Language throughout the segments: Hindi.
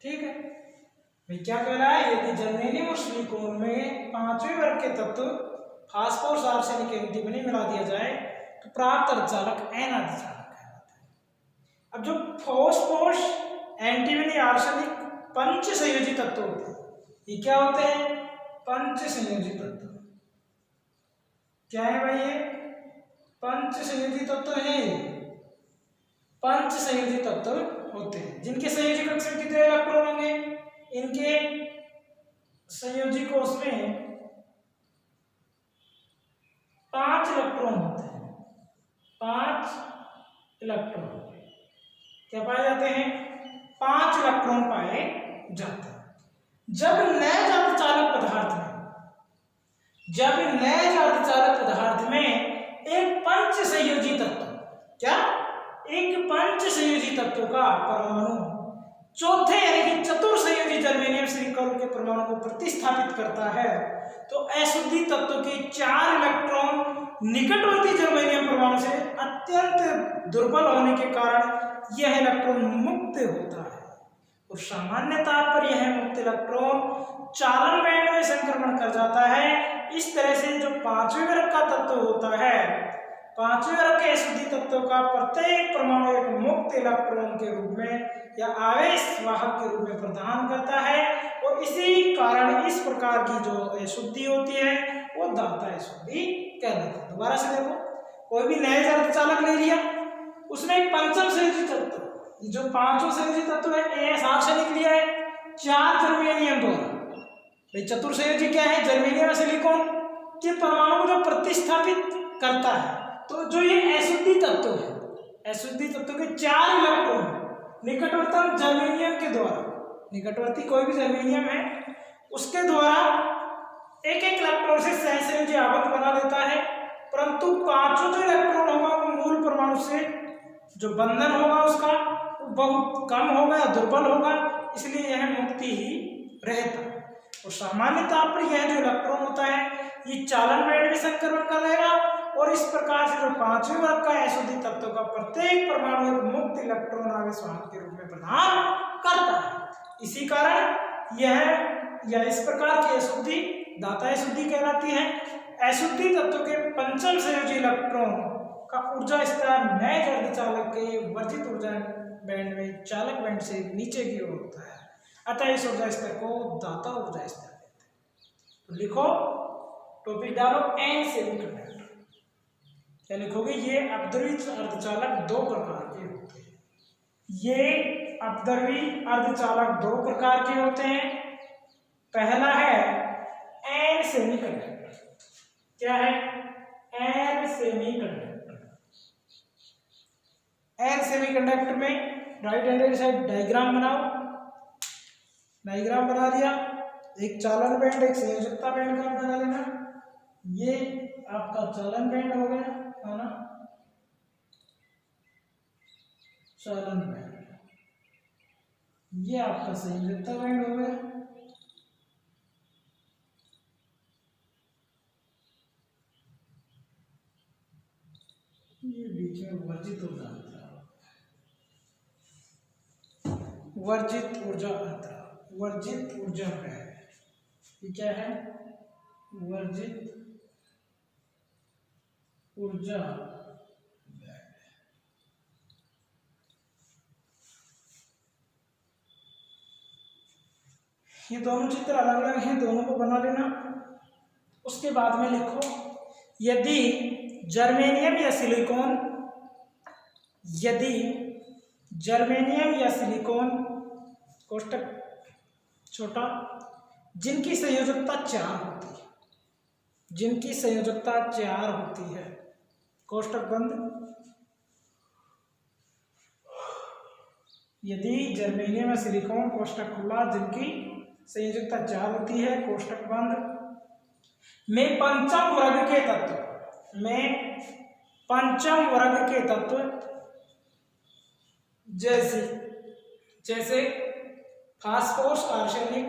ठीक है भाई, क्या कह रहा है, यदि जर्मेनियम और सिलिकॉन में पांचवें वर्ग के तत्व फास्फोरस आर्सेनिक एंटीमनी मिला दिया जाए तो प्राप्त अर्धचालक एन अर्धचालक कहलाता है। अब जो फास्फोरस एंटीमनी आर्सेनिक पंच संयोजी तत्व होते हैं, ये क्या होते हैं, पंच संयोजी तत्व। क्या है भाई, ये पंच संयोजी तत्व है, पंच संयोजी तत्व होते हैं जिनके संयोजी कक्ष में कितने इलेक्ट्रॉन होंगे, इनके संयोजी कोष में 5 इलेक्ट्रॉन होते हैं, 5 इलेक्ट्रॉन क्या पाए जाते हैं, 5 इलेक्ट्रॉन पाए जाते हैं। जब नए अर्धचालक पदार्थ में एक पंच संयोजी तत्व, क्या, एक पंच संयोजी तत्व का परमाणु चौथे यानी कि चतुर संयोजी जर्मेनियम सिलिकॉन के परमाणु को प्रतिस्थापित करता है तो अशुद्धि तत्व के 4 इलेक्ट्रॉन निकटवर्ती जर्मेनियम परमाणु से अत्यंत दुर्बल होने के कारण यह इलेक्ट्रॉन मुक्त होता है और सामान्यतः पर यह मुक्त इलेक्ट्रॉन चालन बैंड में संक्रमण कर जाता है। इस तरह से जो पांचवें वर्ग का तत्व होता है, पांचवें वर्ग के अशुद्धि तत्व का प्रत्येक परमाणु एक मुक्त इलेक्ट्रॉन के रूप में या आवेश वाहक के रूप में प्रदान करता है और इसी कारण इस प्रकार की जो अशुद्धि होती है वो दाता अशुद्धि कहलाती है। दोबारा से देखो, कोई भी नए अर्धचालक ले लिया, उसमें एक पंचम संयोजी तत्व, जो पांचों संयोजी तत्व है एस आर्सेनिक लिया है, 4 जर्मेनियम द्वारा, भाई चतुर संयोजी क्या है, जर्मेनियम और सिलिकॉन के परमाणु को जो प्रतिस्थापित करता है, तो जो ये अशुद्धि तत्व है, अशुद्धि तत्व के 4 इलेक्ट्रॉन निकटवर्तम जर्मेनियम के द्वारा, निकटवर्ती कोई भी जर्मेनियम है उसके द्वारा एक एक इलेक्ट्रॉन से सहसंयोजी आबंध बना देता है, परंतु पांचों जो इलेक्ट्रॉन होगा वो मूल परमाणु से जो बंधन होगा उसका बहुत कम होगा या दुर्बल होगा, इसलिए यह मुक्ति ही रहता है। और सामान्यतः पर यह जो इलेक्ट्रॉन होता है ये चालन बैंड में संक्रमण कर लेगा और इस प्रकार से जो पांचवें वर्ग का अशुद्धि तत्व का प्रत्येक परमाणु एक मुक्त इलेक्ट्रॉन आवेश वाहक के रूप में प्रदान करता है। इसी कारण यह इस प्रकार की अशुद्धि दाता अशुद्धि कहलाती है। अशुद्धि तत्व के पंचम संयोजी इलेक्ट्रॉन का ऊर्जा स्तर नए अर्धचालक के वर्जित ऊर्जा बैंड में चालक बैंड से नीचे की ओर होता है, अतः इस ऊर्जा स्तर को दाता ऊर्जा स्तर कहते हैं। तो लिखो, टॉपिक डालो एन सेमीकंडक्टर। क्या लिखोगे, ये अपद्रव्य अर्धचालक 2 प्रकार के होते हैं। ये अपद्रव्य अर्धचालक 2 प्रकार के होते हैं। पहला है एन सेमीकंडक्टर। क्या है, एन सेमीकंडक्टर। एन सेमीकंडक्टर में राइट हैंडेड साइड डायग्राम बनाओ। डायग्राम बना लिया, एक चालन बैंड एक संयोजकता बैंड का बना लेना। ये आपका चालन बैंड हो गया है ना, चालन बैंड। ये आपका संयोजकता बैंड हो गया। ये बीच में वर्जित ऊर्जा अंतराल, वर्जित ऊर्जा अंतराल, वर्जित ऊर्जा बैंड। ये क्या है, वर्जित ऊर्जा बैंड। ये दोनों चित्र अलग अलग हैं, दोनों को बना लेना। उसके बाद में लिखो, यदि जर्मेनियम या सिलिकॉन, यदि जर्मेनियम या सिलिकॉन कोष्टक छोटा जिनकी संयोजकता 4 होती है, जिनकी संयोजकता 4 होती है, कोष्टक बंद। यदि जर्मेनियम या सिलिकॉन कोष्टक खुला जिनकी संयोजकता 4 होती है, कोष्टक बंद, में पंचम वर्ग के तत्व, में पंचम वर्ग के तत्व जैसे फास्फोरस आर्सेनिक,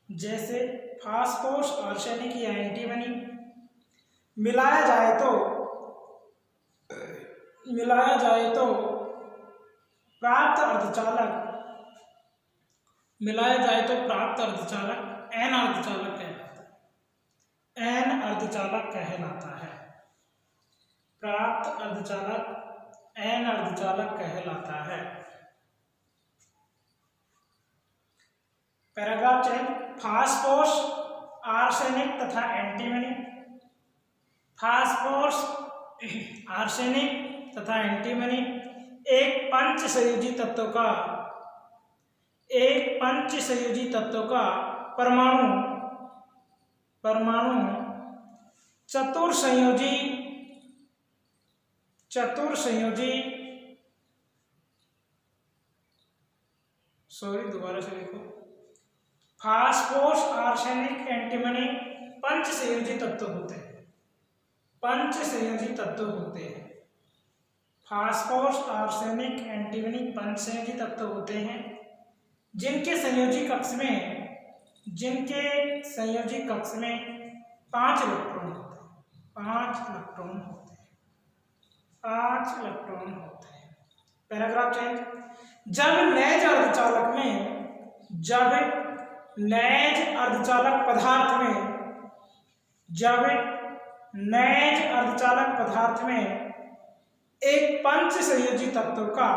जैसे फास्फोरस आर्सेनिक या एंटीमनी मिलाया जाए तो प्राप्त अर्धचालक मिलाया जाए तो प्राप्त अर्धचालक एन अर्धचालक कहलाता है। एन अर्धचालक कहलाता है। प्राप्त अर्धचालक एन अर्धचालक कहलाता है। Paragraph check. फास्फोरस, आर्सेनिक तथा एंटीमनी। फास्फोरस, आर्सेनिक तथा एंटीमनी एक पंचसंयोजी तत्व का परमाणु चतुर्संयोजी दोबारा से देखो। फास्फोरस, आर्सेनिक, एंटीमनी पंचसंयोजी तत्व होते हैं। फास्फोरस, आर्सेनिक, एंटीमनी पंचसंयोजी तत्व होते हैं जिनके संयोजी कक्ष में 5 इलेक्ट्रॉन होते हैं। Paragraph change. जब नैज अर्धचालक पदार्थ में एक पंचसंयोजी तत्व का